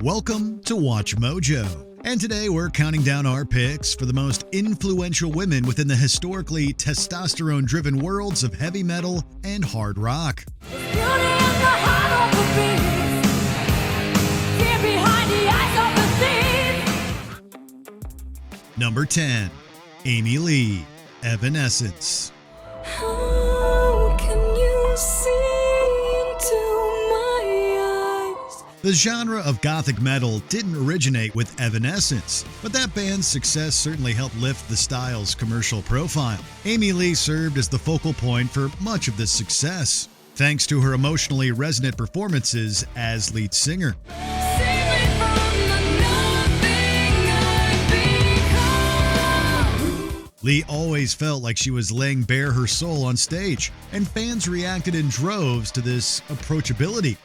Welcome to Watch Mojo. And today we're counting down our picks for the most influential women within the historically testosterone-driven worlds of heavy metal and hard rock. Number 10. Amy Lee, Evanescence. How can you see into my eyes? The genre of gothic metal didn't originate with Evanescence, but that band's success certainly helped lift the style's commercial profile. Amy Lee served as the focal point for much of this success, thanks to her emotionally resonant performances as lead singer. Lee always felt like she was laying bare her soul on stage, and fans reacted in droves to this approachability.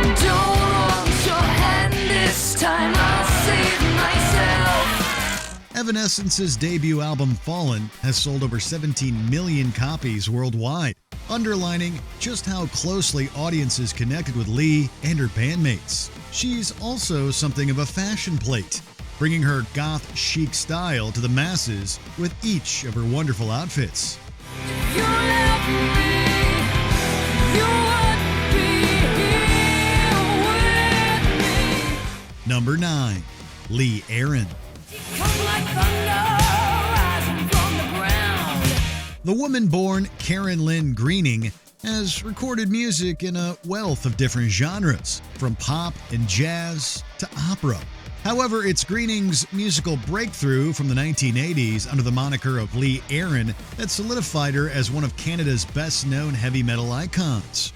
Don't want your hand this time, I'll save myself. Evanescence's debut album Fallen has sold over 17 million copies worldwide, underlining just how closely audiences connected with Lee and her bandmates. She's also something of a fashion plate, bringing her goth chic style to the masses with each of her wonderful outfits. You left me, you would be here with me. Number 9. Lee Aaron. Come like thunder rising from the ground. The woman born Karen Lynn Greening has recorded music in a wealth of different genres, from pop and jazz to opera. However, it's Greening's musical breakthrough from the 1980s under the moniker of Lee Aaron that solidified her as one of Canada's best-known heavy metal icons.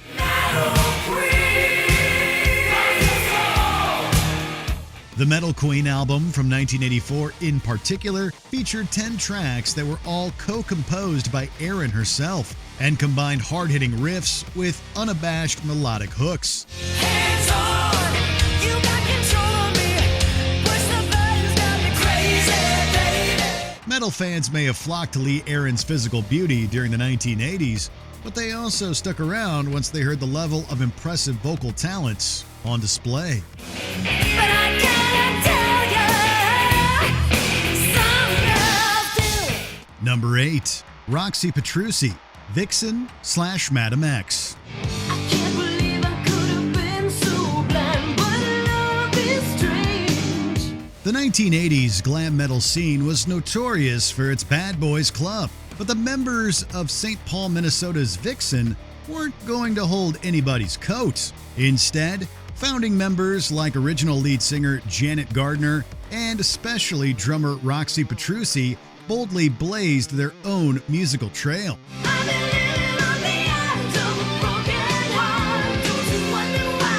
The Metal Queen album from 1984 in particular featured 10 tracks that were all co-composed by Aaron herself and combined hard-hitting riffs with unabashed melodic hooks. Hands on, you got control of me. Push the buttons, got me crazy, baby. Metal fans may have flocked to Lee Aaron's physical beauty during the 1980s, but they also stuck around once they heard the level of impressive vocal talents on display. But I gotta tell ya, some girls do. Number 8. Roxy Petrucci, Vixen / Madam X. I can't believe I could have been so blind, but love is strange. The 1980s glam metal scene was notorious for its bad boys club, but the members of St. Paul, Minnesota's Vixen weren't going to hold anybody's coat. Instead, founding members like original lead singer Janet Gardner and especially drummer Roxy Petrucci boldly blazed their own musical trail. I've been living on the edge of a broken heart. Don't you wonder why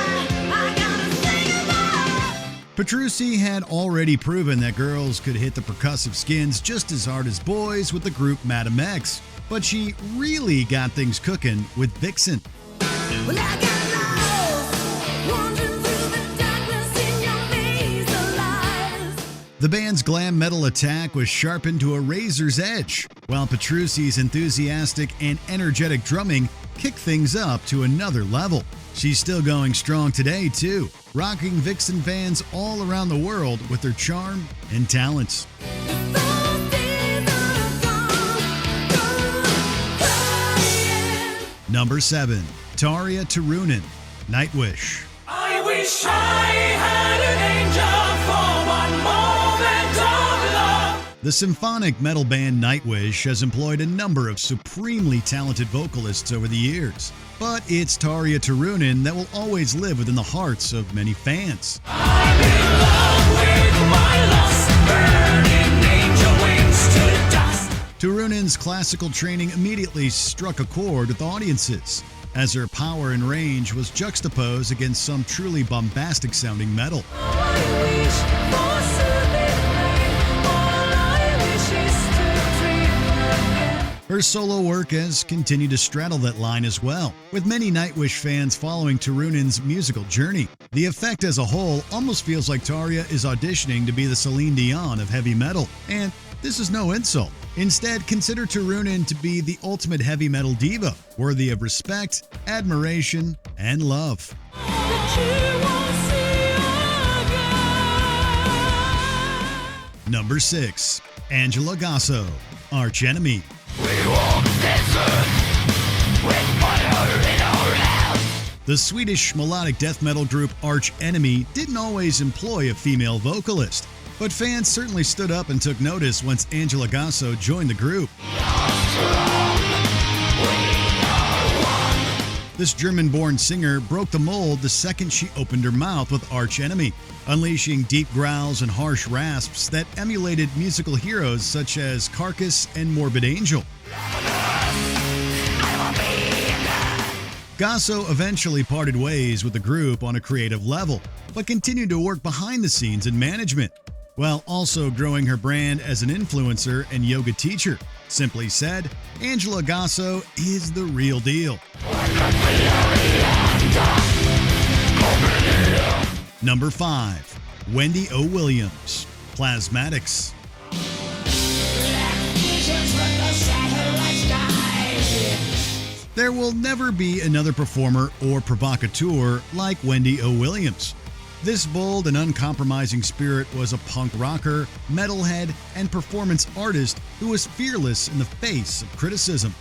I gotta say goodbye? Petrucci had already proven that girls could hit the percussive skins just as hard as boys with the group Madam X, but she really got things cooking with Vixen. Well, I got lost, wandering through the darkness in your maze of lies. The band's glam metal attack was sharpened to a razor's edge, while Petrucci's enthusiastic and energetic drumming kicked things up to another level. She's still going strong today, too, rocking Vixen fans all around the world with her charm and talents. Those days are gone, crying. Number 7. Tarja Turunen, Nightwish. I wish I had an angel for one moment of love. The symphonic metal band Nightwish has employed a number of supremely talented vocalists over the years, but it's Tarja Turunen that will always live within the hearts of many fans. I'm in love with my lost, burning angel wings to dust. Turunen's classical training immediately struck a chord with audiences, as her power and range was juxtaposed against some truly bombastic-sounding metal. I wish for soothing rain. All I wish is to dream again. Her solo work has continued to straddle that line as well, with many Nightwish fans following Turunen's musical journey. The effect as a whole almost feels like Tarja is auditioning to be the Celine Dion of heavy metal, and this is no insult. Instead, consider Turunen to be the ultimate heavy metal diva, worthy of respect, admiration, and love. That you won't see Number 6. Angela Gasso, Arch Enemy. The Swedish melodic death metal group Arch Enemy didn't always employ a female vocalist, but fans certainly stood up and took notice once Angela Gasso joined the group. This German-born singer broke the mold the second she opened her mouth with Arch Enemy, unleashing deep growls and harsh rasps that emulated musical heroes such as Carcass and Morbid Angel. Gasso eventually parted ways with the group on a creative level, but continued to work behind the scenes in management, while also growing her brand as an influencer and yoga teacher. Simply said, Angela Gasso is the real deal. Number 5. Wendy O. Williams, Plasmatics. There will never be another performer or provocateur like Wendy O. Williams. This bold and uncompromising spirit was a punk rocker, metalhead, and performance artist who was fearless in the face of criticism.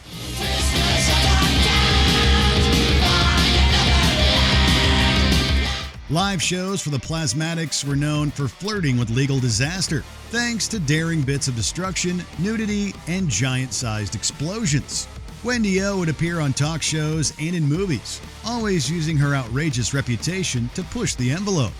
Live shows for the Plasmatics were known for flirting with legal disaster, thanks to daring bits of destruction, nudity, and giant-sized explosions. Wendy O would appear on talk shows and in movies, always using her outrageous reputation to push the envelope.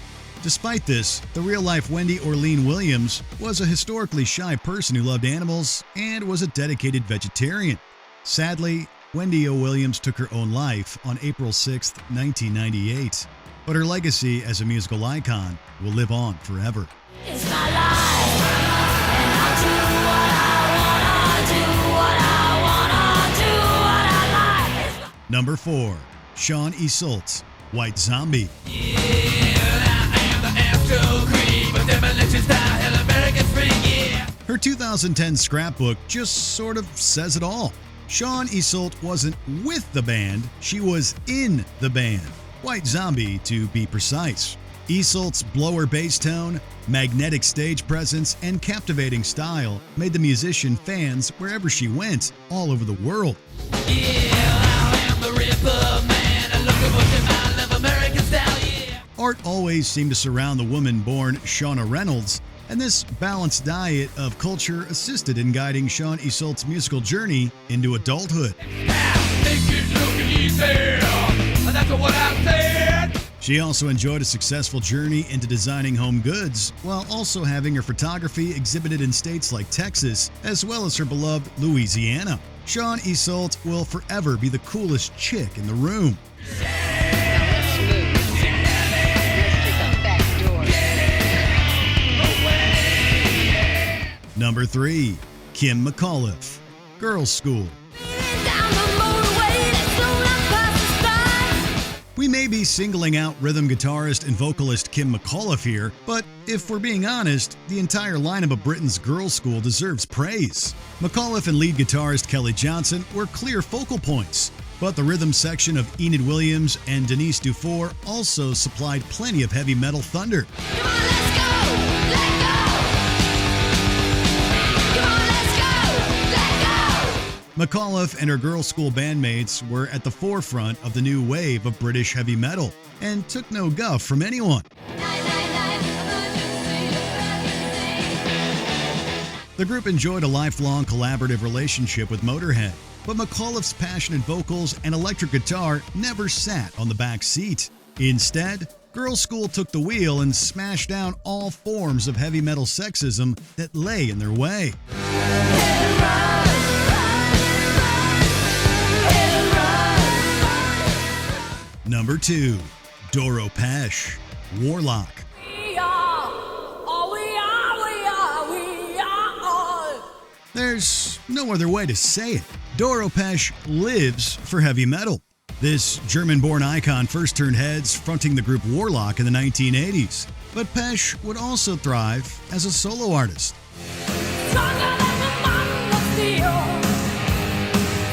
Despite this, the real-life Wendy Orlean Williams was a historically shy person who loved animals and was a dedicated vegetarian. Sadly, Wendy O. Williams took her own life on April 6, 1998. But her legacy as a musical icon will live on forever. It's my life, and I'll do what I wanna do, what I wanna do, what I like. Number 4. Sean Isolt, White Zombie. Her 2010 scrapbook just sort of says it all. Sean Isolt wasn't with the band, she was in the band. White Zombie, to be precise. Isolt's blower bass tone, magnetic stage presence, and captivating style made the musician fans wherever she went, all over the world. Art always seemed to surround the woman born Shauna Reynolds, and this balanced diet of culture assisted in guiding Sean Isolt's musical journey into adulthood. She also enjoyed a successful journey into designing home goods, while also having her photography exhibited in states like Texas, as well as her beloved Louisiana. Sean Isolt will forever be the coolest chick in the room. Number 3. Kim McAuliffe, Girls' School. We may be singling out rhythm guitarist and vocalist Kim McAuliffe here, but if we're being honest, the entire lineup of Britain's Girls' School deserves praise. McAuliffe and lead guitarist Kelly Johnson were clear focal points, but the rhythm section of Enid Williams and Denise Dufour also supplied plenty of heavy metal thunder. Come on, let's go, let go. Come on, let's go, let go. McAuliffe and her Girls' School bandmates were at the forefront of the new wave of British heavy metal and took no guff from anyone. The group enjoyed a lifelong collaborative relationship with Motorhead, but McAuliffe's passionate vocals and electric guitar never sat on the back seat. Instead, Girls' School took the wheel and smashed down all forms of heavy metal sexism that lay in their way. Number 2. Doro Pesch, Warlock. We are, oh, we are. There's no other way to say it. Doro Pesch lives for heavy metal. This German-born icon first turned heads fronting the group Warlock in the 1980s. But Pesch would also thrive as a solo artist. Stronger than the man of steel,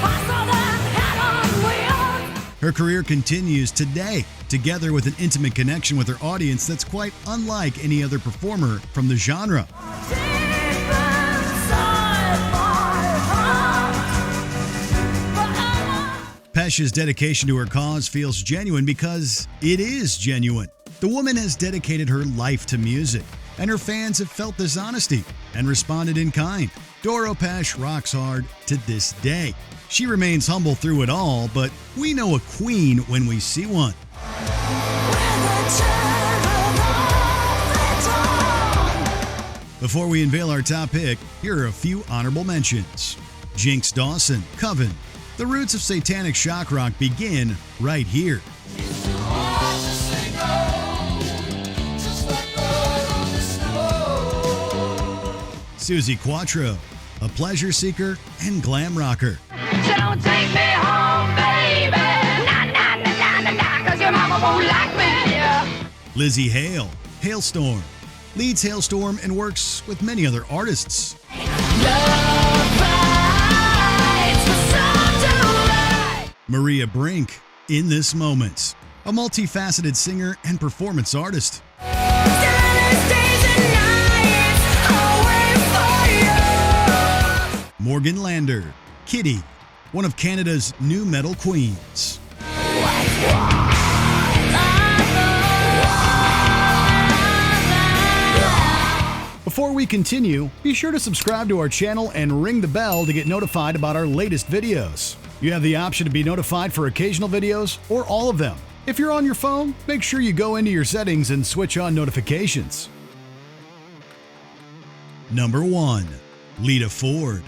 faster than hell on wheels. Her career continues today, together with an intimate connection with her audience that's quite unlike any other performer from the genre. Sing Pesh's dedication to her cause feels genuine because it is genuine. The woman has dedicated her life to music, and her fans have felt this honesty and responded in kind. Doro Pesh rocks hard to this day. She remains humble through it all, but we know a queen when we see one. Before we unveil our top pick, here are a few honorable mentions. Jinx Dawson, Coven. The roots of satanic shock rock begin right here. Susie Quattro, a pleasure seeker and glam rocker. So don't take me home, baby. Nah, nah, nah, nah, nah, nah, 'cause your mama won't like me. Lizzie Hale, Hailstorm. Leads Hailstorm and works with many other artists. Love fights for some to right. Maria Brink, In This Moment. A multifaceted singer and performance artist. Days and nights, always for you. Morgan Lander, Kitty. One of Canada's new metal queens. Before we continue, be sure to subscribe to our channel and ring the bell to get notified about our latest videos. You have the option to be notified for occasional videos or all of them. If you're on your phone, make sure you go into your settings and switch on notifications. Number 1. Lita Ford,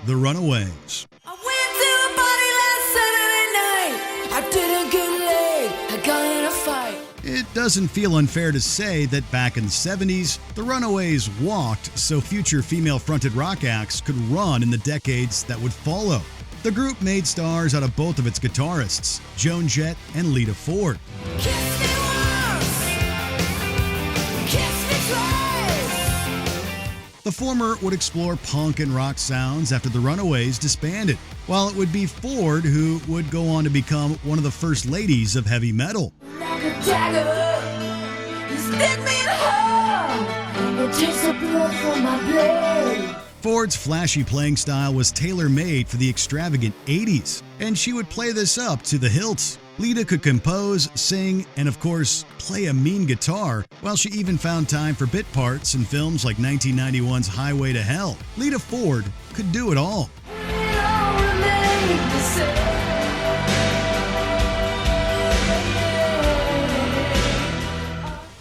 The Runaways. I went to a party last Saturday night. I didn't get laid. I got in a fight. It doesn't feel unfair to say that back in the 70s, the Runaways walked so future female-fronted rock acts could run in the decades that would follow. The group made stars out of both of its guitarists, Joan Jett and Lita Ford. Kiss me once. Kiss me twice. The former would explore punk and rock sounds after the Runaways disbanded, while it would be Ford who would go on to become one of the first ladies of heavy metal. Like a dagger, you stick me in the heart. It takes the blood from my blade. Ford's flashy playing style was tailor-made for the extravagant 80s, and she would play this up to the hilt. Lita could compose, sing, and of course, play a mean guitar, while she even found time for bit parts in films like 1991's Highway to Hell. Lita Ford could do it all. It all remains the same.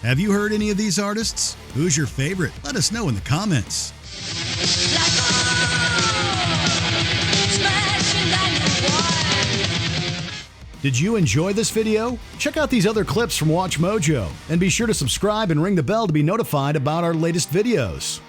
Have you heard any of these artists? Who's your favorite? Let us know in the comments. Like smashing like one. Did you enjoy this video? Check out these other clips from Watch Mojo, and be sure to subscribe and ring the bell to be notified about our latest videos.